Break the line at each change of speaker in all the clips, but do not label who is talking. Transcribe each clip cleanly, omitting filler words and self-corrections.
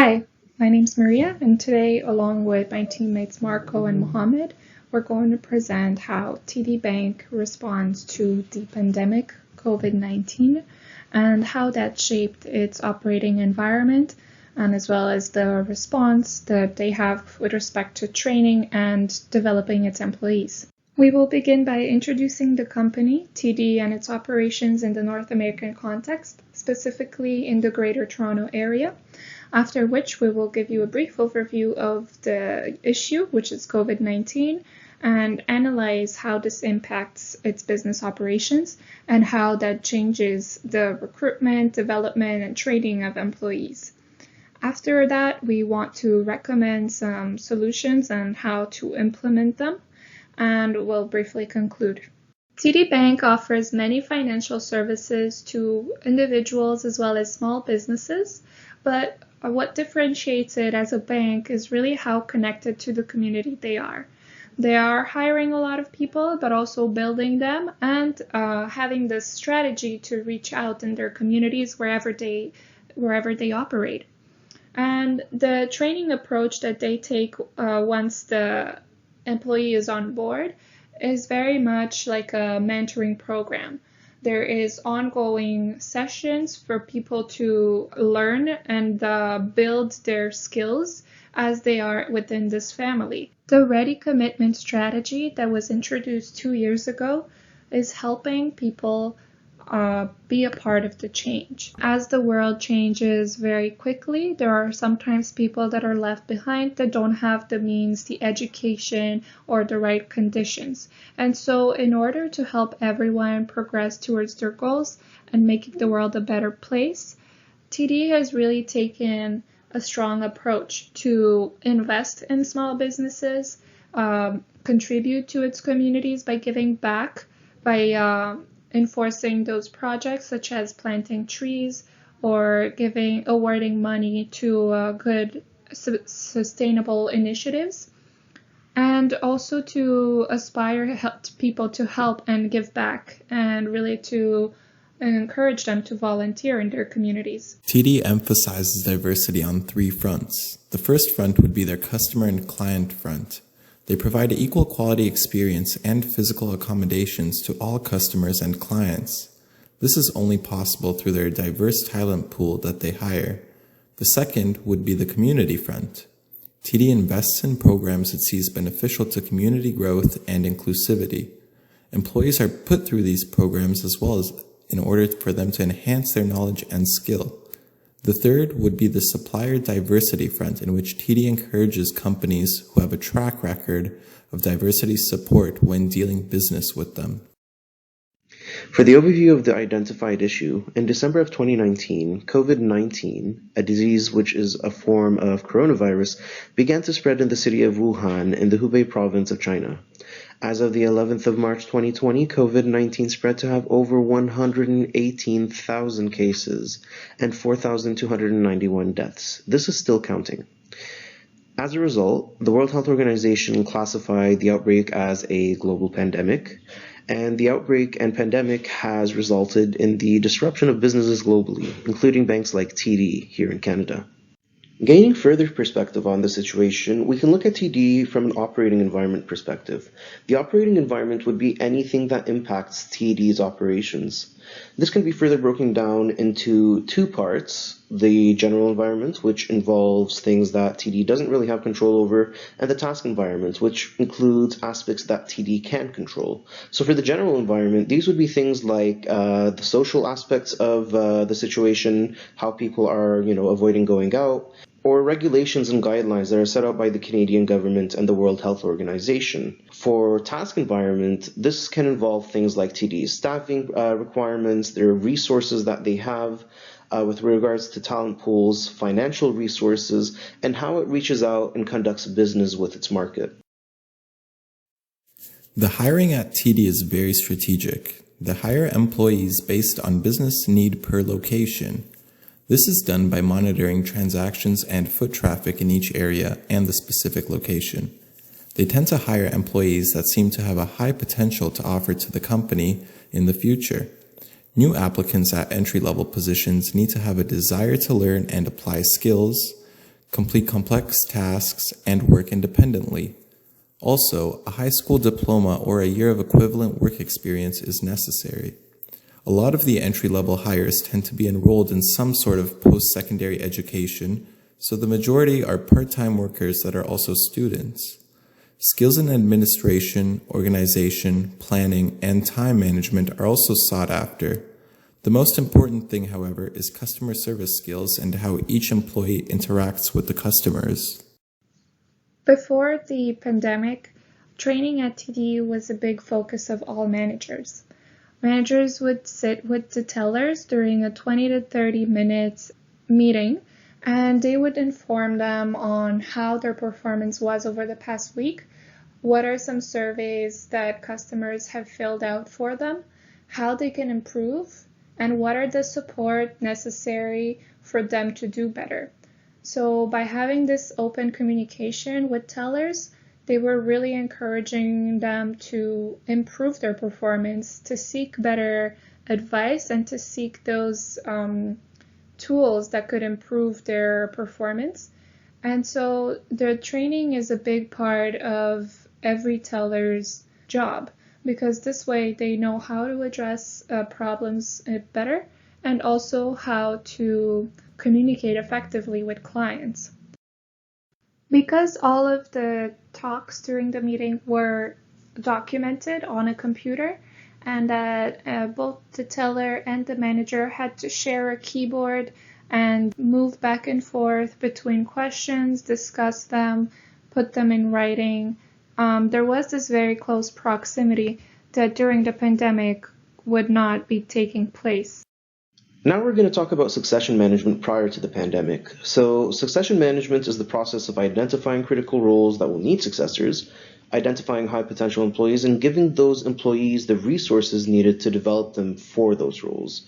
Hi, my name's Maria, and today, along with my teammates Marco and Mohammed, we're going to present how TD Bank responds to the pandemic COVID-19 and how that shaped its operating environment, and as well as the response that they have with respect to training and developing its employees. We will begin by introducing the company, TD, and its operations in the North American context, specifically in the Greater Toronto Area, after which we will give you a brief overview of the issue, which is COVID-19, and analyze how this impacts its business operations and how that changes the recruitment, development, and training of employees. After that, we want to recommend some solutions on how to implement them, and we'll briefly conclude. TD Bank offers many financial services to individuals as well as small businesses, but what differentiates it as a bank is really how connected to the community they are. They are hiring a lot of people, but also building them and having this strategy to reach out in their communities wherever they operate. And the training approach that they take once the employee is on board is very much like a mentoring program. There is ongoing sessions for people to learn and build their skills as they are within this family. The Ready Commitment strategy that was introduced 2 years ago is helping people be a part of the change. As the world changes very quickly, there are sometimes people that are left behind that don't have the means, the education, or the right conditions. And so in order to help everyone progress towards their goals and making the world a better place, TD has really taken a strong approach to invest in small businesses, contribute to its communities by giving back, by enforcing those projects such as planting trees or awarding money to good sustainable initiatives, and also to aspire people to help and give back and really to encourage them to volunteer in their communities.
TD emphasizes diversity on 3 fronts. The first front would be their customer and client front. They provide an equal quality experience and physical accommodations to all customers and clients. This is only possible through their diverse talent pool that they hire. The second would be the community front. TD invests in programs it sees beneficial to community growth and inclusivity. Employees are put through these programs as well as in order for them to enhance their knowledge and skill. The third would be the supplier diversity front, in which TD encourages companies who have a track record of diversity support when dealing business with them.
For the overview of the identified issue, in December of 2019, COVID-19, a disease which is a form of coronavirus, began to spread in the city of Wuhan in the Hubei province of China. As of the 11th of March 2020, COVID-19 spread to have over 118,000 cases and 4,291 deaths. This is still counting. As a result, the World Health Organization classified the outbreak as a global pandemic, and the outbreak and pandemic has resulted in the disruption of businesses globally, including banks like TD here in Canada. Gaining further perspective on the situation, we can look at TD from an operating environment perspective. The operating environment would be anything that impacts TD's operations. This can be further broken down into 2 parts: the general environment, which involves things that TD doesn't really have control over, and the task environment, which includes aspects that TD can control. So for the general environment, these would be things like the social aspects of the situation, how people are, avoiding going out, or regulations and guidelines that are set out by the Canadian government and the World Health Organization. For task environment, this can involve things like TD's staffing requirements, their resources that they have with regards to talent pools, financial resources, and how it reaches out and conducts business with its market.
The hiring at TD is very strategic. They hire employees based on business need per location. This is done by monitoring transactions and foot traffic in each area and the specific location. They tend to hire employees that seem to have a high potential to offer to the company in the future. New applicants at entry-level positions need to have a desire to learn and apply skills, complete complex tasks, and work independently. Also, a high school diploma or a year of equivalent work experience is necessary. A lot of the entry-level hires tend to be enrolled in some sort of post-secondary education, so the majority are part-time workers that are also students. Skills in administration, organization, planning, and time management are also sought after. The most important thing, however, is customer service skills and how each employee interacts with the customers.
Before the pandemic, training at TD was a big focus of all managers. Managers would sit with the tellers during a 20 to 30 minutes meeting, and they would inform them on how their performance was over the past week, what are some surveys that customers have filled out for them, how they can improve, and what are the support necessary for them to do better. So by having this open communication with tellers, they were really encouraging them to improve their performance, to seek better advice, and to seek those tools that could improve their performance. And so the training is a big part of every teller's job, because this way they know how to address problems better and also how to communicate effectively with clients. Because all of the talks during the meeting were documented on a computer, and that both the teller and the manager had to share a keyboard and move back and forth between questions, discuss them, put them in writing, there was this very close proximity that during the pandemic would not be taking place.
Now we're going to talk about succession management prior to the pandemic. So succession management is the process of identifying critical roles that will need successors, identifying high potential employees, and giving those employees the resources needed to develop them for those roles.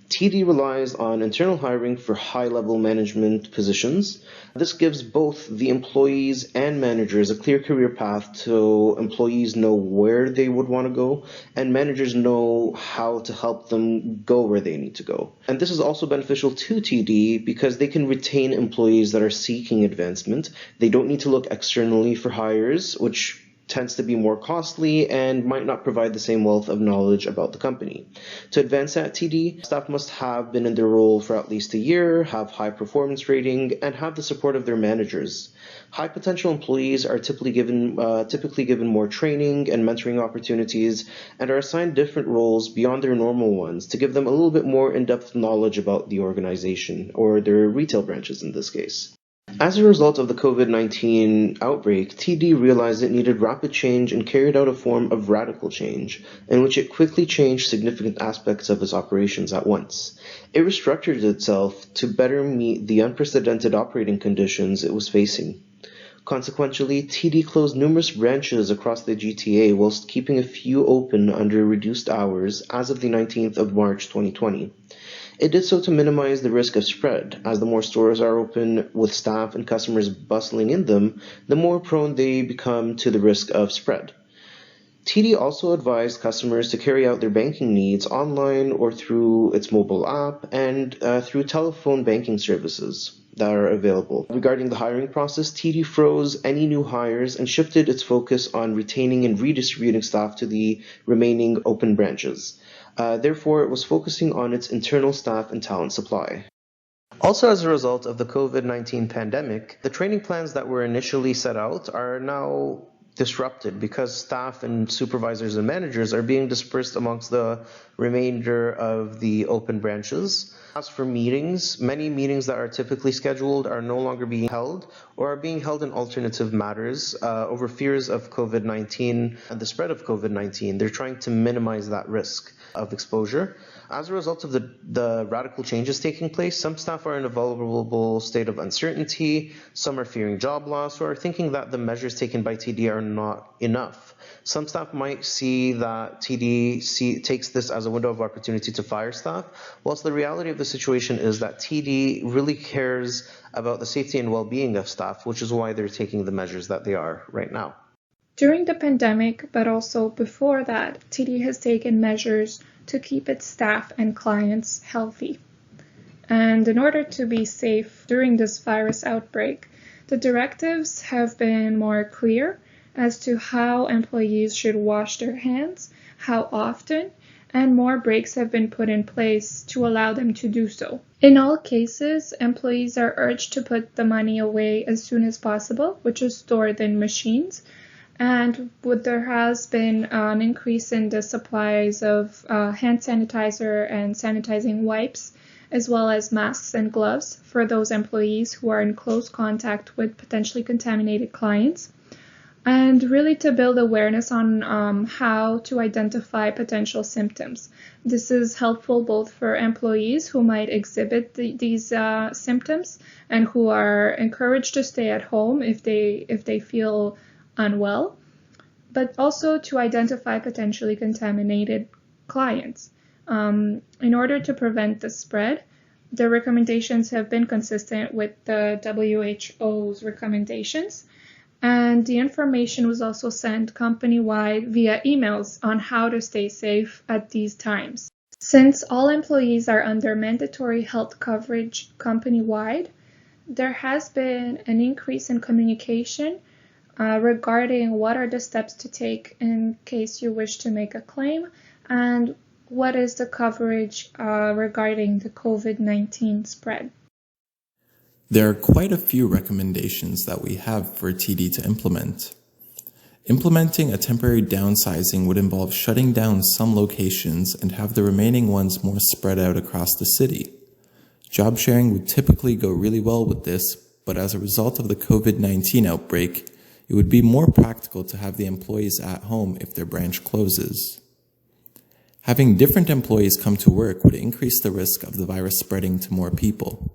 TD relies on internal hiring for high-level management positions. This gives both the employees and managers a clear career path, so employees know where they would want to go, and managers know how to help them go where they need to go. And this is also beneficial to TD because they can retain employees that are seeking advancement. They don't need to look externally for hires, which tends to be more costly and might not provide the same wealth of knowledge about the company. To advance at TD, staff must have been in their role for at least a year, have high performance rating, and have the support of their managers. High potential employees are typically given more training and mentoring opportunities and are assigned different roles beyond their normal ones to give them a little bit more in-depth knowledge about the organization, or their retail branches in this case. As a result of the COVID-19 outbreak, TD realized it needed rapid change and carried out a form of radical change, in which it quickly changed significant aspects of its operations at once. It restructured itself to better meet the unprecedented operating conditions it was facing. Consequently, TD closed numerous branches across the GTA whilst keeping a few open under reduced hours as of the 19th of March 2020. It did so to minimize the risk of spread, as the more stores are open with staff and customers bustling in them, the more prone they become to the risk of spread. TD also advised customers to carry out their banking needs online or through its mobile app and through telephone banking services that are available. Regarding the hiring process, TD froze any new hires and shifted its focus on retaining and redistributing staff to the remaining open branches. Therefore, it was focusing on its internal staff and talent supply. Also, as a result of the COVID-19 pandemic, the training plans that were initially set out are now disrupted because staff and supervisors and managers are being dispersed amongst the remainder of the open branches. As for meetings, many meetings that are typically scheduled are no longer being held or are being held in alternative matters over fears of COVID-19 and the spread of COVID-19. They're trying to minimize that risk of exposure. As a result of the radical changes taking place, some staff are in a vulnerable state of uncertainty, some are fearing job loss, or are thinking that the measures taken by TD are not enough. Some staff might see that TD takes this as a window of opportunity to fire staff, whilst the reality of the situation is that TD really cares about the safety and well-being of staff, which is why they're taking the measures that they are right now.
During the pandemic, but also before that, TD has taken measures to keep its staff and clients healthy. And in order to be safe during this virus outbreak, the directives have been more clear as to how employees should wash their hands, how often, and more breaks have been put in place to allow them to do so. In all cases, employees are urged to put the money away as soon as possible, which is stored in machines. And there has been an increase in the supplies of hand sanitizer and sanitizing wipes, as well as masks and gloves for those employees who are in close contact with potentially contaminated clients. And really to build awareness on how to identify potential symptoms. This is helpful both for employees who might exhibit these symptoms and who are encouraged to stay at home if they feel unwell, but also to identify potentially contaminated clients. In order to prevent the spread, the recommendations have been consistent with the WHO's recommendations. And the information was also sent company-wide via emails on how to stay safe at these times. Since all employees are under mandatory health coverage company-wide, there has been an increase in communication regarding what are the steps to take in case you wish to make a claim and what is the coverage regarding the COVID-19 spread.
There are quite a few recommendations that we have for TD to implement. Implementing a temporary downsizing would involve shutting down some locations and have the remaining ones more spread out across the city. Job sharing would typically go really well with this, but as a result of the COVID-19 outbreak, it would be more practical to have the employees at home if their branch closes. Having different employees come to work would increase the risk of the virus spreading to more people.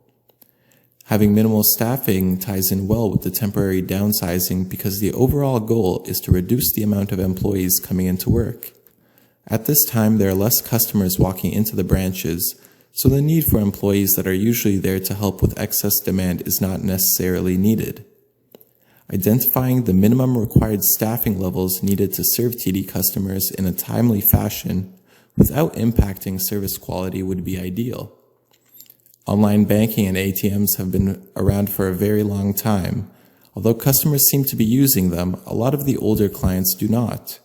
Having minimal staffing ties in well with the temporary downsizing because the overall goal is to reduce the amount of employees coming into work. At this time, there are less customers walking into the branches, so the need for employees that are usually there to help with excess demand is not necessarily needed. Identifying the minimum required staffing levels needed to serve TD customers in a timely fashion without impacting service quality would be ideal. Online banking and ATMs have been around for a very long time. Although customers seem to be using them, a lot of the older clients do not.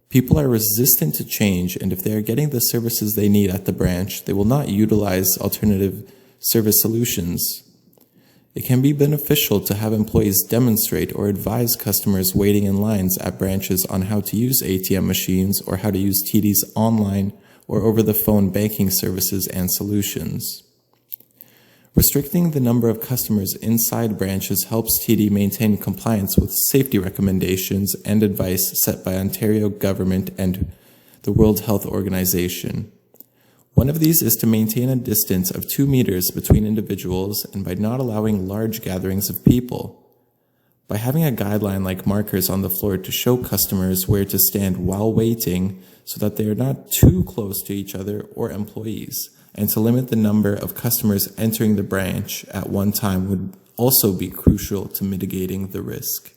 People are resistant to change, and if they are getting the services they need at the branch, they will not utilize alternative service solutions. It can be beneficial to have employees demonstrate or advise customers waiting in lines at branches on how to use ATM machines or how to use TD's online or over-the-phone banking services and solutions. Restricting the number of customers inside branches helps TD maintain compliance with safety recommendations and advice set by Ontario government and the World Health Organization. One of these is to maintain a distance of 2 meters between individuals and by not allowing large gatherings of people. By having a guideline like markers on the floor to show customers where to stand while waiting so that they are not too close to each other or employees, and to limit the number of customers entering the branch at one time would also be crucial to mitigating the risk.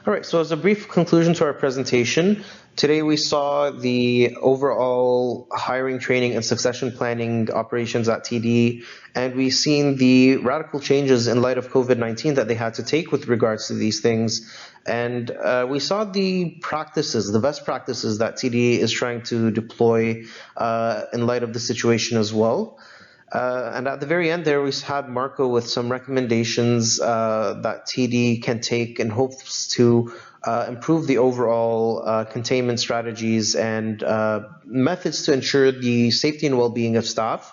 All right, so as a brief conclusion to our presentation, today we saw the overall hiring, training, and succession planning operations at TD, and we've seen the radical changes in light of COVID-19 that they had to take with regards to these things. And we saw the practices, the best practices that TD is trying to deploy in light of the situation as well. And at the very end there, we had Marco with some recommendations that TD can take in hopes to improve the overall containment strategies and methods to ensure the safety and well-being of staff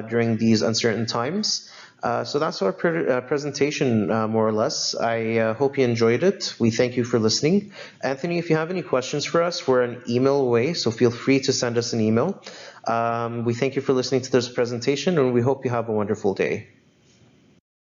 during these uncertain times. So that's our presentation, more or less. I hope you enjoyed it. We thank you for listening. Anthony, if you have any questions for us, we're an email away, so feel free to send us an email. We thank you for listening to this presentation, and we hope you have a wonderful day.